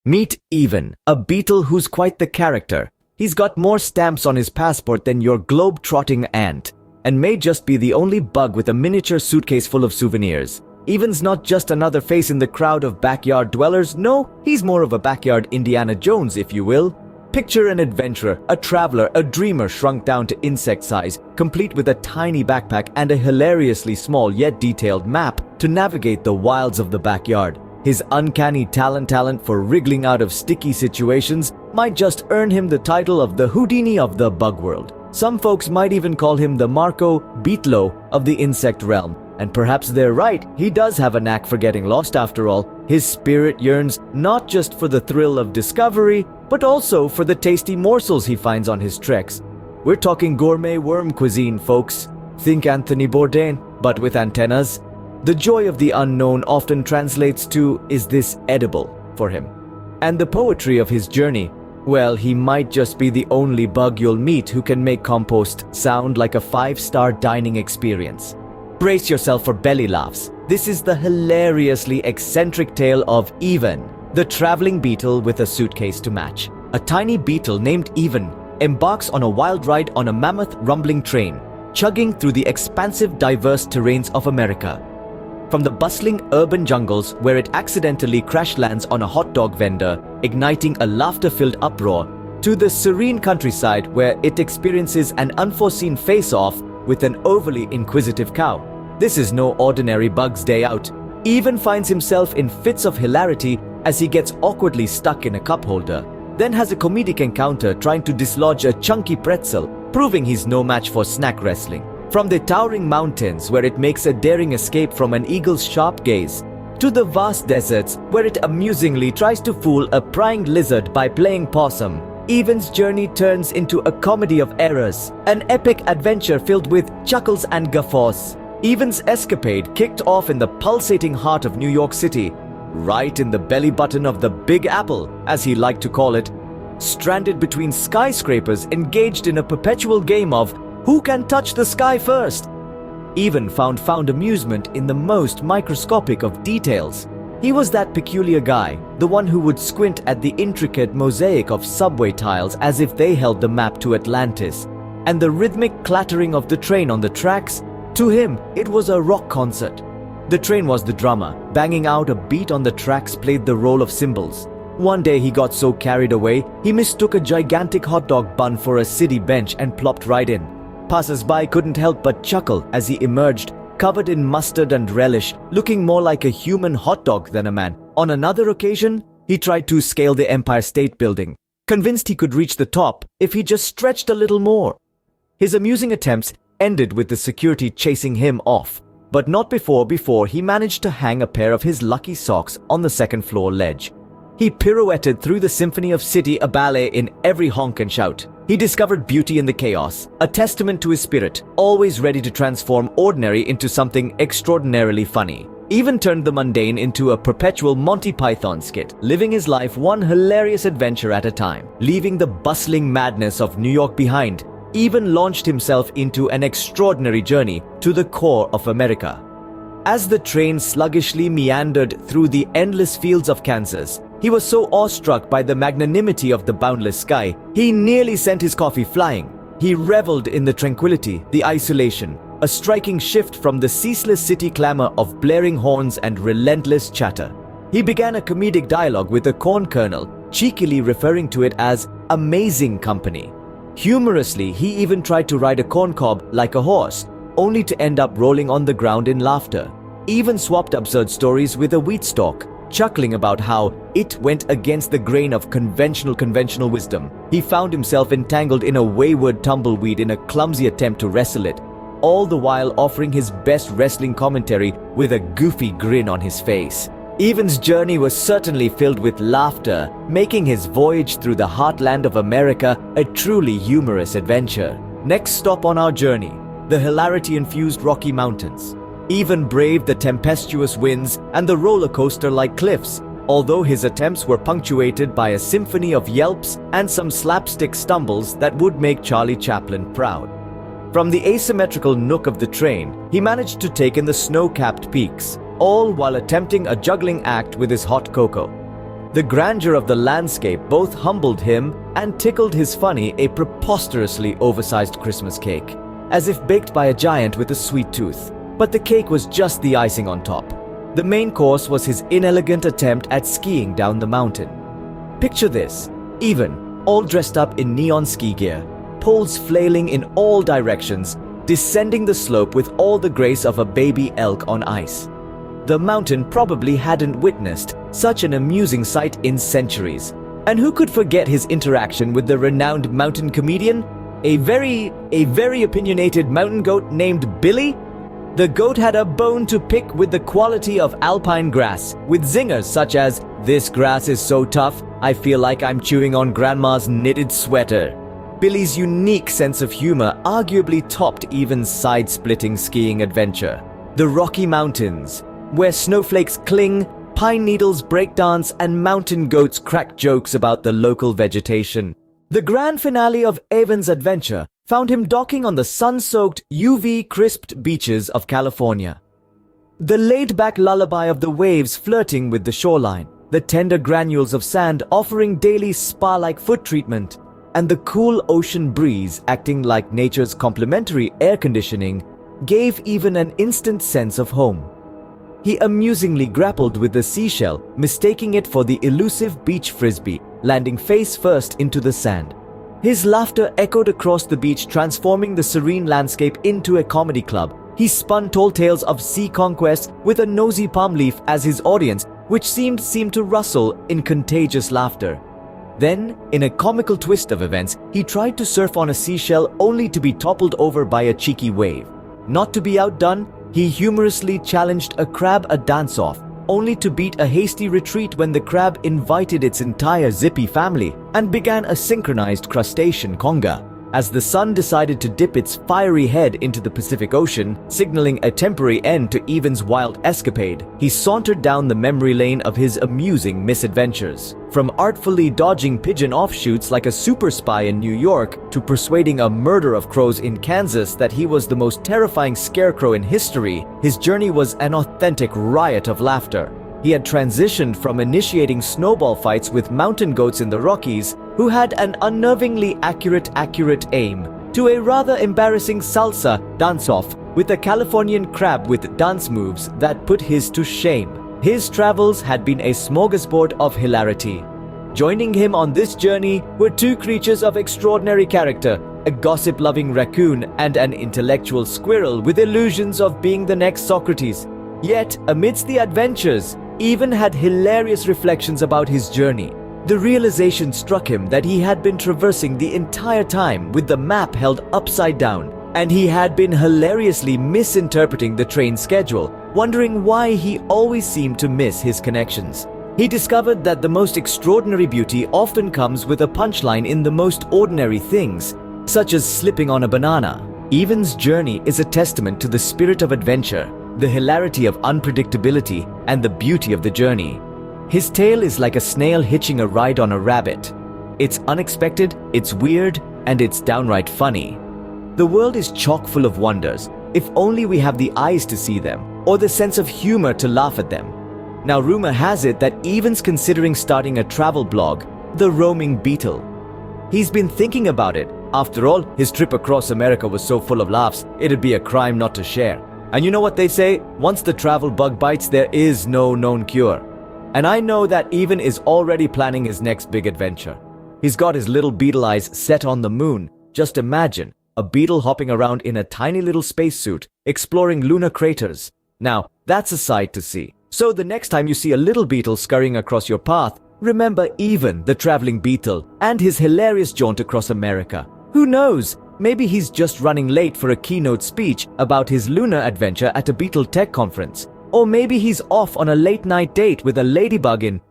Meet Even, a beetle who's quite the character. He's got more stamps on his passport than your globe-trotting ant, and may just be the only bug with a miniature suitcase full of souvenirs. Even's not just another face in the crowd of backyard dwellers, no, he's more of a backyard Indiana Jones, if you will. Picture an adventurer, a traveler, a dreamer shrunk down to insect size, complete with a tiny backpack and a hilariously small yet detailed map to navigate the wilds of the backyard. His uncanny talent for wriggling out of sticky situations might just earn him the title of the Houdini of the bug world. Some folks might even call him the Marco Beetle of the insect realm. And perhaps they're right, he does have a knack for getting lost after all. His spirit yearns not just for the thrill of discovery, but also for the tasty morsels he finds on his treks. We're talking gourmet worm cuisine, folks. Think Anthony Bourdain, but with antennas. The joy of the unknown often translates to, is this edible for him? And the poetry of his journey, well, he might just be the only bug you'll meet who can make compost sound like a 5-star dining experience. Brace yourself for belly laughs. This is the hilariously eccentric tale of Even, the traveling beetle with a suitcase to match. A tiny beetle named Even embarks on a wild ride on a mammoth rumbling train, chugging through the expansive, diverse terrains of America. From the bustling urban jungles where it accidentally crash lands on a hot dog vendor, igniting a laughter-filled uproar, to the serene countryside where it experiences an unforeseen face-off with an overly inquisitive cow. This is no ordinary bug's day out. Even finds himself in fits of hilarity as he gets awkwardly stuck in a cup holder, then has a comedic encounter trying to dislodge a chunky pretzel, proving he's no match for snack wrestling. From the towering mountains where it makes a daring escape from an eagle's sharp gaze, to the vast deserts where it amusingly tries to fool a prying lizard by playing possum, Even's journey turns into a comedy of errors, an epic adventure filled with chuckles and guffaws. Even's escapade kicked off in the pulsating heart of New York City, right in the belly button of the Big Apple, as he liked to call it, stranded between skyscrapers engaged in a perpetual game of who can touch the sky first. Even found amusement in the most microscopic of details. He was that peculiar guy, the one who would squint at the intricate mosaic of subway tiles as if they held the map to Atlantis, and the rhythmic clattering of the train on the tracks. To him, it was a rock concert. The train was the drummer, banging out a beat on the tracks played the role of cymbals. One day he got so carried away, he mistook a gigantic hot dog bun for a city bench and plopped right in. Passers-by couldn't help but chuckle as he emerged, covered in mustard and relish, looking more like a human hot dog than a man. On another occasion, he tried to scale the Empire State Building, convinced he could reach the top if he just stretched a little more. His amusing attempts ended with the security chasing him off, but not before he managed to hang a pair of his lucky socks on the second-floor ledge. He pirouetted through the symphony of city, a ballet in every honk and shout. He discovered beauty in the chaos, a testament to his spirit, always ready to transform ordinary into something extraordinarily funny. Even turned the mundane into a perpetual Monty Python skit, living his life one hilarious adventure at a time. Leaving the bustling madness of New York behind, Even launched himself into an extraordinary journey to the core of America. As the train sluggishly meandered through the endless fields of Kansas, he was so awestruck by the magnanimity of the boundless sky, he nearly sent his coffee flying. He reveled in the tranquility, the isolation, a striking shift from the ceaseless city clamor of blaring horns and relentless chatter. He began a comedic dialogue with a corn kernel, cheekily referring to it as amazing company. Humorously, he even tried to ride a corn cob like a horse, only to end up rolling on the ground in laughter. Even swapped absurd stories with a wheat stalk, chuckling about how it went against the grain of conventional wisdom. He found himself entangled in a wayward tumbleweed in a clumsy attempt to wrestle it, all the while offering his best wrestling commentary with a goofy grin on his face. Even's journey was certainly filled with laughter, making his voyage through the heartland of America a truly humorous adventure. Next stop on our journey, the hilarity-infused Rocky Mountains. Even braved the tempestuous winds and the roller coaster-like cliffs, although his attempts were punctuated by a symphony of yelps and some slapstick stumbles that would make Charlie Chaplin proud. From the asymmetrical nook of the train, he managed to take in the snow-capped peaks, all while attempting a juggling act with his hot cocoa. The grandeur of the landscape both humbled him and tickled his funny a preposterously oversized Christmas cake, as if baked by a giant with a sweet tooth. But the cake was just the icing on top. The main course was his inelegant attempt at skiing down the mountain. Picture this, Even, all dressed up in neon ski gear, poles flailing in all directions, descending the slope with all the grace of a baby elk on ice. The mountain probably hadn't witnessed such an amusing sight in centuries. And who could forget his interaction with the renowned mountain comedian? A very opinionated mountain goat named Billy? The goat had a bone to pick with the quality of alpine grass, with zingers such as, "This grass is so tough, I feel like I'm chewing on grandma's knitted sweater." Billy's unique sense of humor arguably topped Even's side-splitting skiing adventure. The Rocky Mountains, where snowflakes cling, pine needles breakdance, and mountain goats crack jokes about the local vegetation. The grand finale of Even's adventure found him docking on the sun-soaked, UV-crisped beaches of California. The laid-back lullaby of the waves flirting with the shoreline, the tender granules of sand offering daily spa-like foot treatment, and the cool ocean breeze acting like nature's complementary air conditioning gave Even an instant sense of home. He amusingly grappled with the seashell, mistaking it for the elusive beach frisbee, landing face first into the sand. His laughter echoed across the beach, transforming the serene landscape into a comedy club. He spun tall tales of sea conquest with a nosy palm leaf as his audience, which seemed to rustle in contagious laughter. Then, in a comical twist of events, he tried to surf on a seashell only to be toppled over by a cheeky wave. Not to be outdone, he humorously challenged a crab a dance-off, only to beat a hasty retreat when the crab invited its entire zippy family and began a synchronized crustacean conga. As the sun decided to dip its fiery head into the Pacific Ocean, signaling a temporary end to Even's wild escapade, he sauntered down the memory lane of his amusing misadventures. From artfully dodging pigeon offshoots like a super spy in New York to persuading a murder of crows in Kansas that he was the most terrifying scarecrow in history, his journey was an authentic riot of laughter. He had transitioned from initiating snowball fights with mountain goats in the Rockies, who had an unnervingly accurate aim, to a rather embarrassing salsa dance-off with a Californian crab with dance moves that put his to shame. His travels had been a smorgasbord of hilarity. Joining him on this journey were two creatures of extraordinary character, a gossip-loving raccoon and an intellectual squirrel with illusions of being the next Socrates. Yet, amidst the adventures, Even had hilarious reflections about his journey. The realization struck him that he had been traversing the entire time with the map held upside down, and he had been hilariously misinterpreting the train schedule, wondering why he always seemed to miss his connections. He discovered that the most extraordinary beauty often comes with a punchline in the most ordinary things, such as slipping on a banana. Even's journey is a testament to the spirit of adventure, the hilarity of unpredictability, and the beauty of the journey. His tale is like a snail hitching a ride on a rabbit. It's unexpected, it's weird, and it's downright funny. The world is chock full of wonders, if only we have the eyes to see them, or the sense of humor to laugh at them. Now, rumor has it that Even's considering starting a travel blog, The Roaming Beetle. He's been thinking about it. After all, his trip across America was so full of laughs, it'd be a crime not to share. And you know what they say? Once the travel bug bites, there is no known cure. And I know that Even is already planning his next big adventure. He's got his little beetle eyes set on the moon. Just imagine, a beetle hopping around in a tiny little spacesuit, exploring lunar craters. Now, that's a sight to see. So the next time you see a little beetle scurrying across your path, remember Even, the traveling beetle, and his hilarious jaunt across America. Who knows? Maybe he's just running late for a keynote speech about his lunar adventure at a Beetle Tech conference. Or maybe he's off on a late-night date with a ladybug in